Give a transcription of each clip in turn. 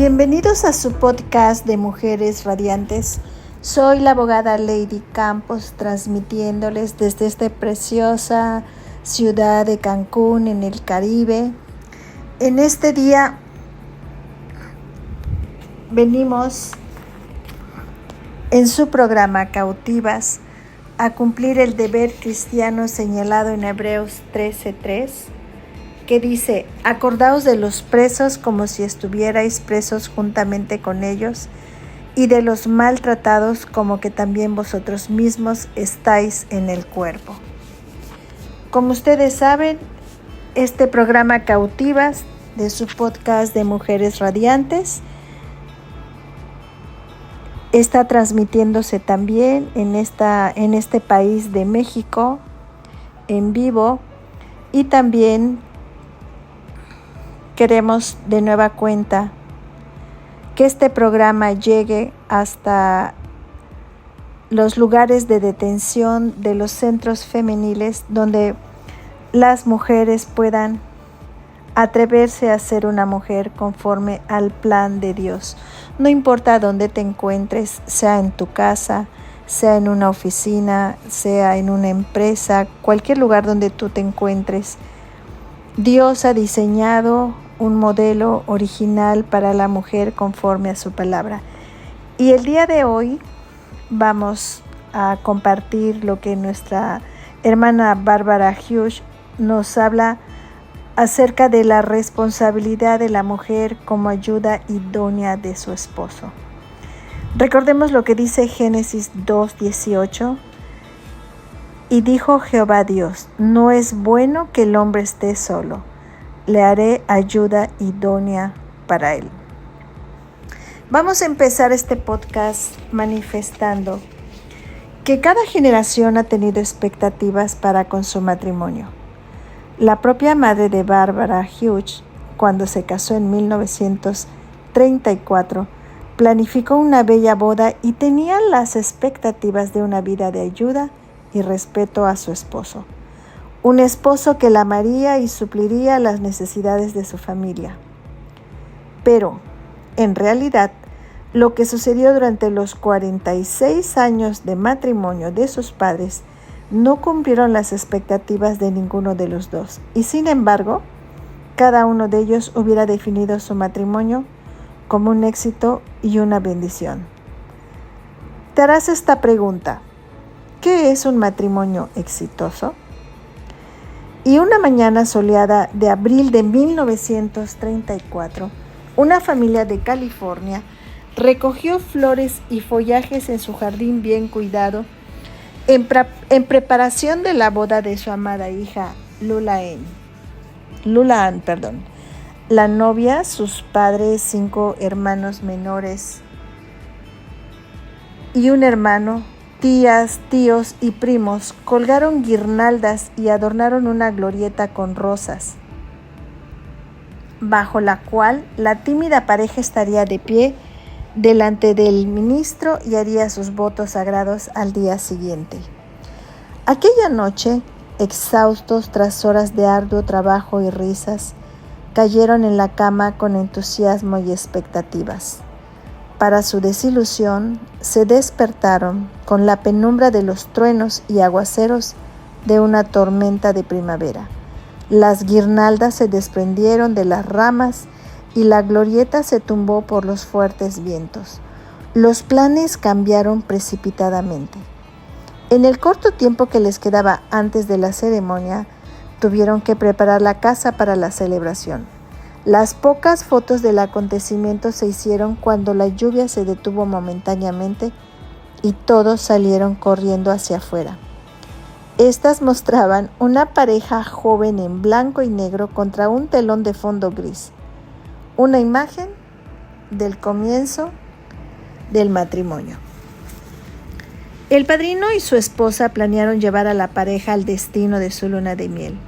Bienvenidos a su podcast de Mujeres Radiantes. Soy la abogada Lady Campos, transmitiéndoles desde esta preciosa ciudad de Cancún, en el Caribe. En este día venimos en su programa Cautivas a cumplir el deber cristiano señalado en Hebreos 13:3, que dice: acordaos de los presos como si estuvierais presos juntamente con ellos, y de los maltratados como que también vosotros mismos estáis en el cuerpo. Como ustedes saben, este programa Cautivas de su podcast de Mujeres Radiantes está transmitiéndose también en este país de México en vivo, y también queremos de nueva cuenta que este programa llegue hasta los lugares de detención de los centros femeniles, donde las mujeres puedan atreverse a ser una mujer conforme al plan de Dios. No importa dónde te encuentres, sea en tu casa, sea en una oficina, sea en una empresa, cualquier lugar donde tú te encuentres, Dios ha diseñado un modelo original para la mujer conforme a su palabra. Y el día de hoy vamos a compartir lo que nuestra hermana Barbara Hughes nos habla acerca de la responsabilidad de la mujer como ayuda idónea de su esposo. Recordemos lo que dice Génesis 2:18. Y dijo Jehová Dios: no es bueno que el hombre esté solo, le haré ayuda idónea para él. Vamos a empezar este podcast manifestando que cada generación ha tenido expectativas para con su matrimonio. La propia madre de Barbara Hughes, cuando se casó en 1934, planificó una bella boda y tenía las expectativas de una vida de ayuda y respeto a su esposo. Un esposo que la amaría y supliría las necesidades de su familia. Pero, en realidad, lo que sucedió durante los 46 años de matrimonio de sus padres no cumplieron las expectativas de ninguno de los dos. Y sin embargo, cada uno de ellos hubiera definido su matrimonio como un éxito y una bendición. Te harás esta pregunta: ¿qué es un matrimonio exitoso? Y una mañana soleada de abril de 1934, una familia de California recogió flores y follajes en su jardín bien cuidado en preparación de la boda de su amada hija Lula Ann. La novia, sus padres, 5 hermanos menores y un hermano, tías, tíos y primos colgaron guirnaldas y adornaron una glorieta con rosas, bajo la cual la tímida pareja estaría de pie delante del ministro y haría sus votos sagrados al día siguiente. Aquella noche, exhaustos tras horas de arduo trabajo y risas, cayeron en la cama con entusiasmo y expectativas. Para su desilusión, se despertaron con la penumbra de los truenos y aguaceros de una tormenta de primavera. Las guirnaldas se desprendieron de las ramas y la glorieta se tumbó por los fuertes vientos. Los planes cambiaron precipitadamente. En el corto tiempo que les quedaba antes de la ceremonia, tuvieron que preparar la casa para la celebración. Las pocas fotos del acontecimiento se hicieron cuando la lluvia se detuvo momentáneamente y todos salieron corriendo hacia afuera. Estas mostraban una pareja joven en blanco y negro contra un telón de fondo gris. Una imagen del comienzo del matrimonio. El padrino y su esposa planearon llevar a la pareja al destino de su luna de miel.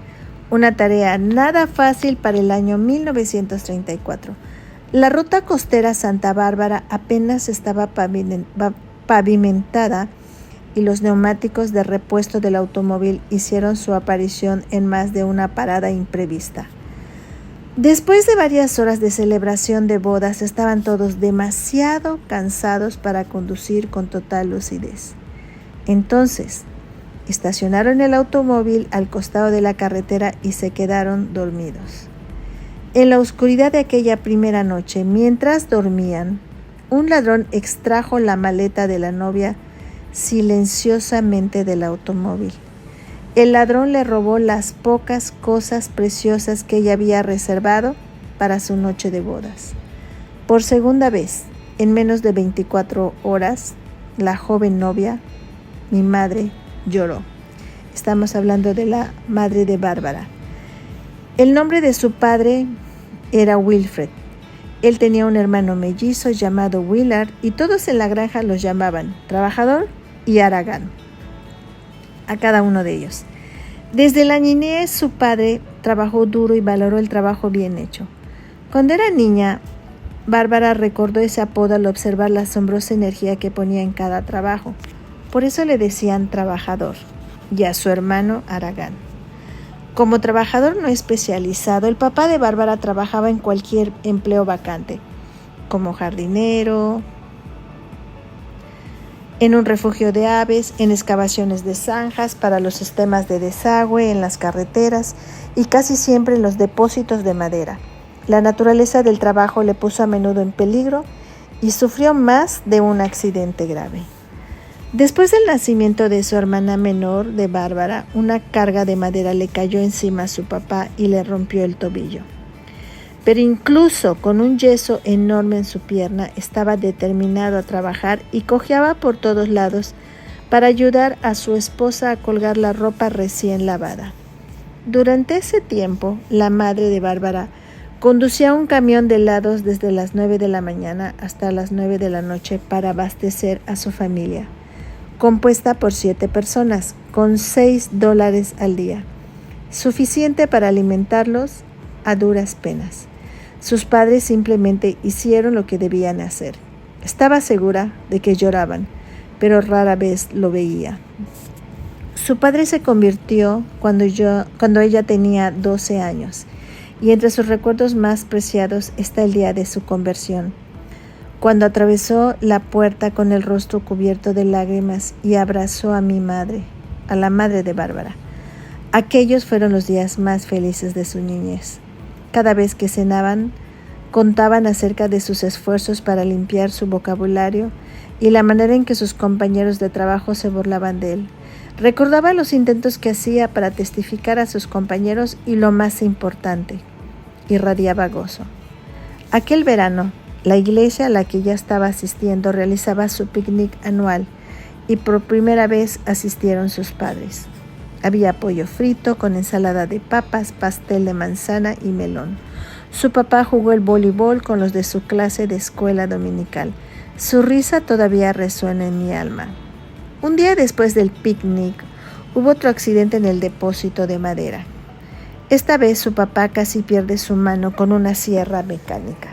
Una tarea nada fácil para el año 1934. La ruta costera Santa Bárbara apenas estaba pavimentada y los neumáticos de repuesto del automóvil hicieron su aparición en más de una parada imprevista. Después de varias horas de celebración de bodas, estaban todos demasiado cansados para conducir con total lucidez. Entonces, estacionaron el automóvil al costado de la carretera y se quedaron dormidos. En la oscuridad de aquella primera noche, mientras dormían, un ladrón extrajo la maleta de la novia silenciosamente del automóvil. El ladrón le robó las pocas cosas preciosas que ella había reservado para su noche de bodas. Por segunda vez, en menos de 24 horas, la joven novia, mi madre, lloró. Estamos hablando de la madre de Bárbara. El nombre de su padre era Wilfred. Él tenía un hermano mellizo llamado Willard y todos en la granja los llamaban Trabajador y Aragán, a cada uno de ellos. Desde la niñez su padre trabajó duro y valoró el trabajo bien hecho. Cuando era niña, Bárbara recordó ese apodo al observar la asombrosa energía que ponía en cada trabajo. Por eso le decían Trabajador, y a su hermano Aragán. Como trabajador no especializado, el papá de Bárbara trabajaba en cualquier empleo vacante, como jardinero, en un refugio de aves, en excavaciones de zanjas para los sistemas de desagüe, en las carreteras y casi siempre en los depósitos de madera. La naturaleza del trabajo le puso a menudo en peligro y sufrió más de un accidente grave. Después del nacimiento de su hermana menor, de Bárbara, una carga de madera le cayó encima a su papá y le rompió el tobillo. Pero incluso con un yeso enorme en su pierna, estaba determinado a trabajar y cojeaba por todos lados para ayudar a su esposa a colgar la ropa recién lavada. Durante ese tiempo, la madre de Bárbara conducía un camión de helados desde las 9 de la mañana hasta las 9 de la noche para abastecer a su familia, compuesta por 7 personas, con $6 al día, suficiente para alimentarlos a duras penas. Sus padres simplemente hicieron lo que debían hacer. Estaba segura de que lloraban, pero rara vez lo veía. Su padre se convirtió cuando ella tenía 12 años, y entre sus recuerdos más preciados está el día de su conversión, cuando atravesó la puerta con el rostro cubierto de lágrimas y abrazó a mi madre, a la madre de Bárbara. Aquellos fueron los días más felices de su niñez. Cada vez que cenaban, contaban acerca de sus esfuerzos para limpiar su vocabulario y la manera en que sus compañeros de trabajo se burlaban de él. Recordaba los intentos que hacía para testificar a sus compañeros y, lo más importante, irradiaba gozo. Aquel verano, la iglesia a la que ella estaba asistiendo realizaba su picnic anual y por primera vez asistieron sus padres. Había pollo frito con ensalada de papas, pastel de manzana y melón. Su papá jugó el voleibol con los de su clase de escuela dominical. Su risa todavía resuena en mi alma. Un día después del picnic, hubo otro accidente en el depósito de madera. Esta vez su papá casi pierde su mano con una sierra mecánica.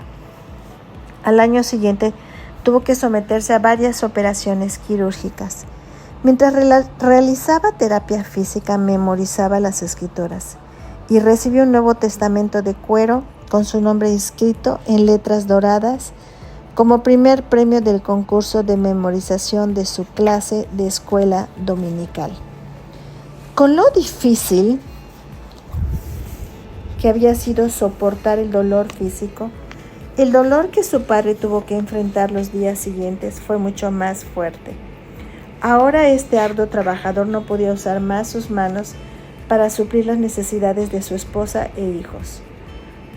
Al año siguiente, tuvo que someterse a varias operaciones quirúrgicas. Mientras realizaba terapia física, memorizaba las escrituras y recibió un Nuevo Testamento de cuero con su nombre inscrito en letras doradas como primer premio del concurso de memorización de su clase de escuela dominical. Con lo difícil que había sido soportar el dolor físico, el dolor que su padre tuvo que enfrentar los días siguientes fue mucho más fuerte. Ahora este arduo trabajador no podía usar más sus manos para suplir las necesidades de su esposa e hijos.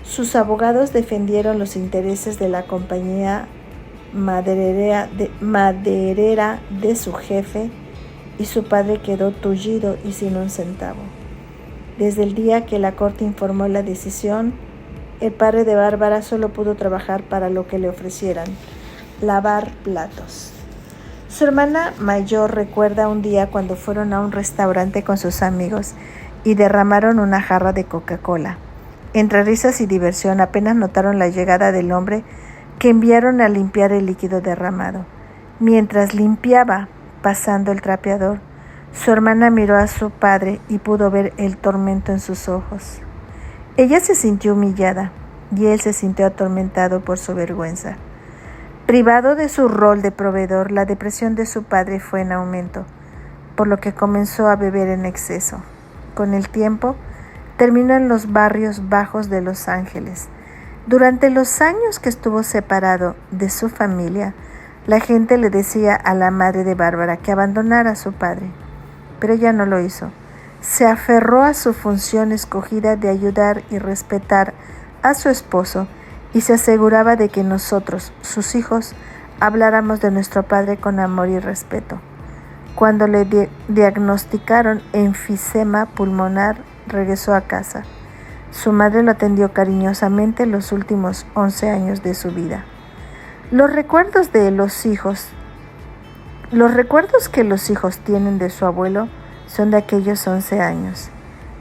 Sus abogados defendieron los intereses de la compañía maderera de su jefe y su padre quedó tullido y sin un centavo. Desde el día que la corte informó la decisión, el padre de Bárbara solo pudo trabajar para lo que le ofrecieran: lavar platos. Su hermana mayor recuerda un día cuando fueron a un restaurante con sus amigos y derramaron una jarra de Coca-Cola. Entre risas y diversión apenas notaron la llegada del hombre que enviaron a limpiar el líquido derramado. Mientras limpiaba, pasando el trapeador, su hermana miró a su padre y pudo ver el tormento en sus ojos. Ella se sintió humillada y él se sintió atormentado por su vergüenza. Privado de su rol de proveedor, la depresión de su padre fue en aumento, por lo que comenzó a beber en exceso. Con el tiempo, terminó en los barrios bajos de Los Ángeles. Durante los años que estuvo separado de su familia, la gente le decía a la madre de Bárbara que abandonara a su padre, pero ella no lo hizo. Se aferró a su función escogida de ayudar y respetar a su esposo y se aseguraba de que nosotros, sus hijos, habláramos de nuestro padre con amor y respeto. Cuando le diagnosticaron enfisema pulmonar, regresó a casa. Su madre lo atendió cariñosamente los últimos 11 años de su vida. Los recuerdos que los hijos tienen de su abuelo son de aquellos 11 años.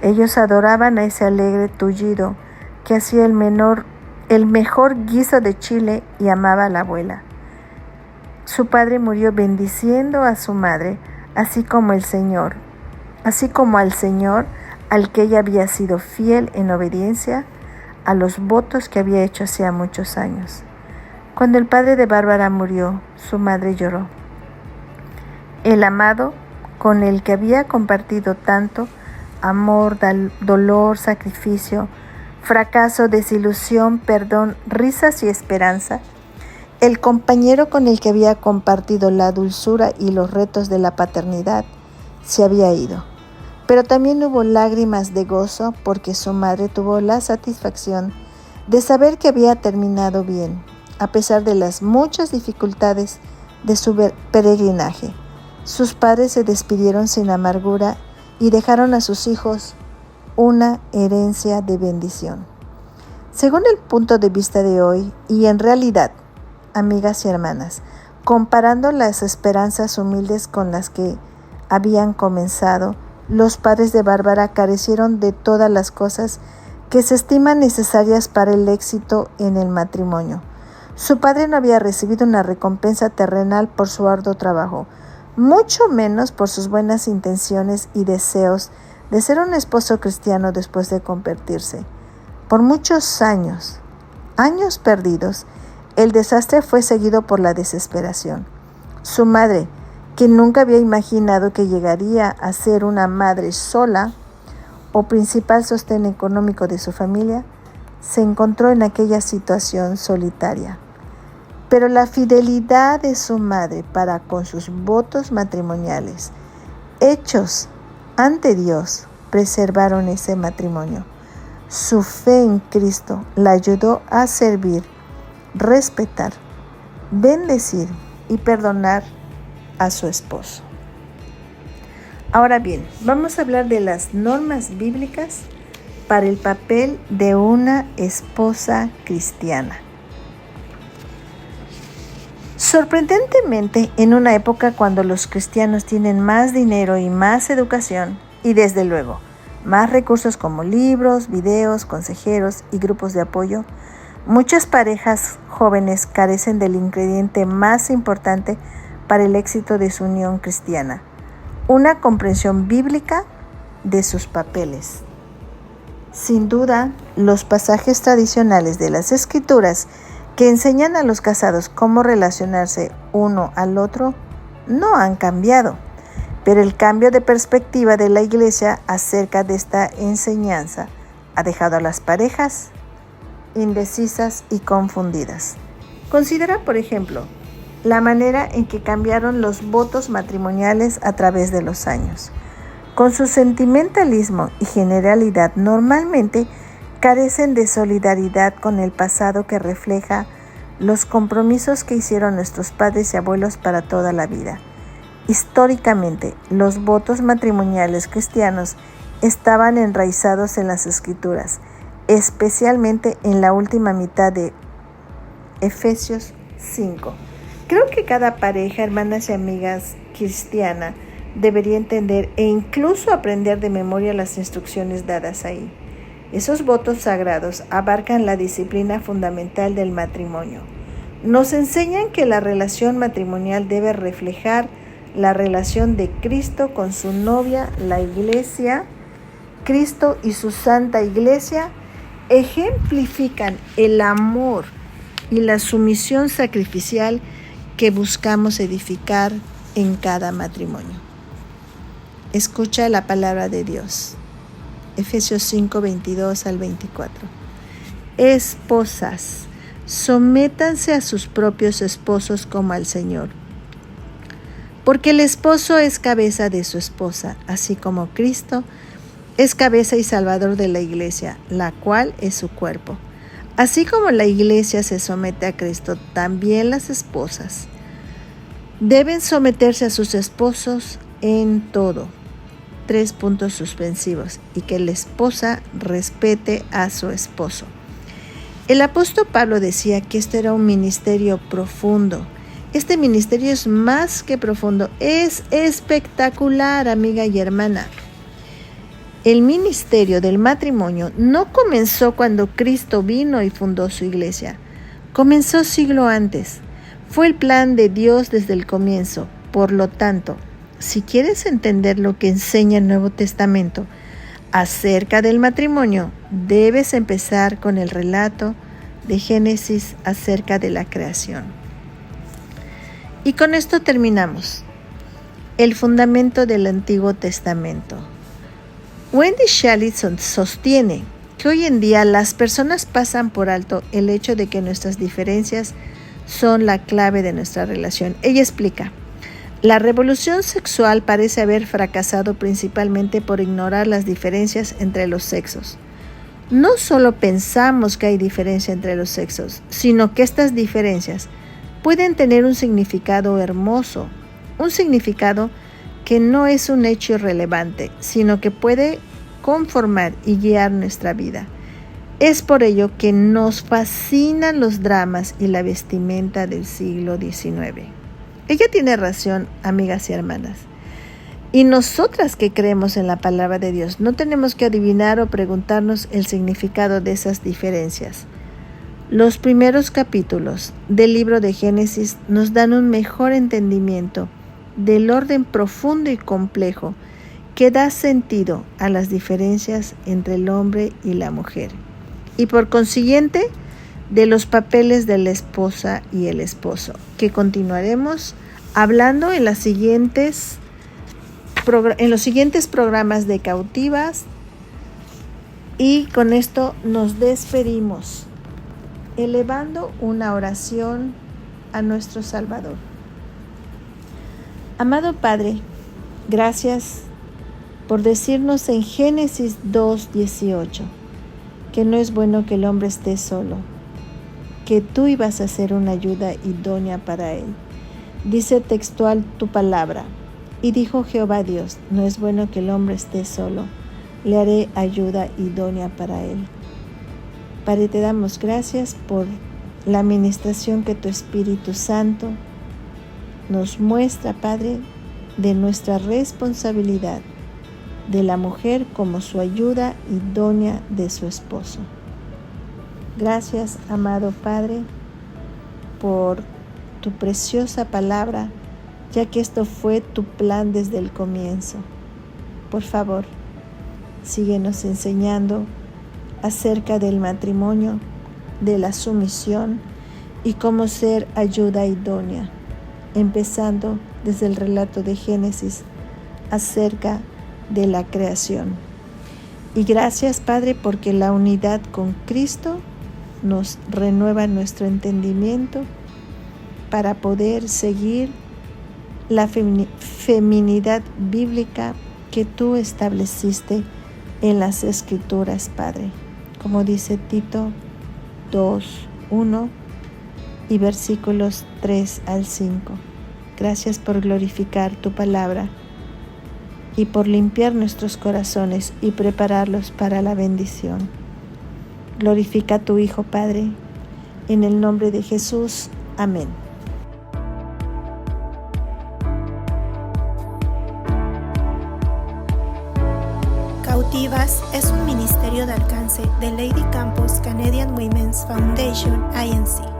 Ellos adoraban a ese alegre tullido que hacía el mejor guiso de chile y amaba a la abuela. Su padre murió bendiciendo a su madre, así como al Señor, al que ella había sido fiel en obediencia a los votos que había hecho hacía muchos años. Cuando el padre de Bárbara murió, su madre lloró. El amado, con el que había compartido tanto amor, dolor, sacrificio, fracaso, desilusión, perdón, risas y esperanza, el compañero con el que había compartido la dulzura y los retos de la paternidad, se había ido. Pero también hubo lágrimas de gozo porque su madre tuvo la satisfacción de saber que había terminado bien, a pesar de las muchas dificultades de su peregrinaje. Sus padres se despidieron sin amargura y dejaron a sus hijos una herencia de bendición. Según el punto de vista de hoy, y en realidad, amigas y hermanas, comparando las esperanzas humildes con las que habían comenzado, los padres de Bárbara carecieron de todas las cosas que se estiman necesarias para el éxito en el matrimonio. Su padre no había recibido una recompensa terrenal por su arduo trabajo, mucho menos por sus buenas intenciones y deseos de ser un esposo cristiano después de convertirse. Por muchos años perdidos, el desastre fue seguido por la desesperación. Su madre, que nunca había imaginado que llegaría a ser una madre sola o principal sostén económico de su familia, se encontró en aquella situación solitaria. Pero la fidelidad de su madre para con sus votos matrimoniales, hechos ante Dios, preservaron ese matrimonio. Su fe en Cristo la ayudó a servir, respetar, bendecir y perdonar a su esposo. Ahora bien, vamos a hablar de las normas bíblicas para el papel de una esposa cristiana. Sorprendentemente, en una época cuando los cristianos tienen más dinero y más educación, y desde luego, más recursos como libros, videos, consejeros y grupos de apoyo, muchas parejas jóvenes carecen del ingrediente más importante para el éxito de su unión cristiana: una comprensión bíblica de sus papeles. Sin duda, los pasajes tradicionales de las Escrituras que enseñan a los casados cómo relacionarse uno al otro no han cambiado, pero el cambio de perspectiva de la Iglesia acerca de esta enseñanza ha dejado a las parejas indecisas y confundidas. Considera, por ejemplo, la manera en que cambiaron los votos matrimoniales a través de los años. Con su sentimentalismo y generalidad, normalmente carecen de solidaridad con el pasado que refleja los compromisos que hicieron nuestros padres y abuelos para toda la vida. Históricamente, los votos matrimoniales cristianos estaban enraizados en las Escrituras, especialmente en la última mitad de Efesios 5. Creo que cada pareja, hermanas y amigas cristiana, debería entender e incluso aprender de memoria las instrucciones dadas ahí. Esos votos sagrados abarcan la disciplina fundamental del matrimonio. Nos enseñan que la relación matrimonial debe reflejar la relación de Cristo con su novia, la Iglesia, Cristo y su Santa Iglesia, ejemplifican el amor y la sumisión sacrificial que buscamos edificar en cada matrimonio. Escucha la palabra de Dios. Efesios 5, 22 al 24. Esposas, sométanse a sus propios esposos como al Señor, porque el esposo es cabeza de su esposa, así como Cristo es cabeza y salvador de la iglesia, la cual es su cuerpo. Así como la iglesia se somete a Cristo, también las esposas deben someterse a sus esposos en todo. 3 puntos suspensivos. Y que la esposa respete a su esposo. El apóstol Pablo decía que esto era un ministerio profundo. Este ministerio es más que profundo, es espectacular, amiga y hermana. El ministerio del matrimonio no comenzó cuando Cristo vino y fundó su iglesia. Comenzó siglo antes. Fue el plan de Dios desde el comienzo. Por lo tanto, si quieres entender lo que enseña el Nuevo Testamento acerca del matrimonio, debes empezar con el relato de Génesis acerca de la creación. Y con esto terminamos. El fundamento del Antiguo Testamento. Wendy Shallison sostiene que hoy en día las personas pasan por alto el hecho de que nuestras diferencias son la clave de nuestra relación. Ella explica: la revolución sexual parece haber fracasado principalmente por ignorar las diferencias entre los sexos. No solo pensamos que hay diferencia entre los sexos, sino que estas diferencias pueden tener un significado hermoso, un significado que no es un hecho irrelevante, sino que puede conformar y guiar nuestra vida. Es por ello que nos fascinan los dramas y la vestimenta del siglo XIX. Ella tiene razón, amigas y hermanas. Y nosotras que creemos en la palabra de Dios, no tenemos que adivinar o preguntarnos el significado de esas diferencias. Los primeros capítulos del libro de Génesis nos dan un mejor entendimiento del orden profundo y complejo que da sentido a las diferencias entre el hombre y la mujer, y por consiguiente de los papeles de la esposa y el esposo, que continuaremos hablando en los siguientes programas de Cautivas. Y con esto nos despedimos, elevando una oración a nuestro Salvador. Amado Padre, gracias por decirnos en Génesis 2:18 que no es bueno que el hombre esté solo, que tú ibas a ser una ayuda idónea para él. Dice textual tu palabra: y dijo Jehová Dios, no es bueno que el hombre esté solo, le haré ayuda idónea para él. Padre, te damos gracias por la administración que tu Espíritu Santo nos muestra, Padre, de nuestra responsabilidad de la mujer como su ayuda idónea de su esposo. Gracias, amado Padre, por tu preciosa palabra, ya que esto fue tu plan desde el comienzo. Por favor, síguenos enseñando acerca del matrimonio, de la sumisión y cómo ser ayuda idónea, empezando desde el relato de Génesis acerca de la creación. Y gracias, Padre, porque la unidad con Cristo nos renueva nuestro entendimiento para poder seguir la feminidad bíblica que tú estableciste en las Escrituras, Padre, como dice Tito 2:1 y versículos 3 al 5. Gracias por glorificar tu palabra y por limpiar nuestros corazones y prepararlos para la bendición. Glorifica a tu Hijo, Padre, en el nombre de Jesús. Amén. Cautivas es un ministerio de alcance de Lady Campus Canadian Women's Foundation, Inc.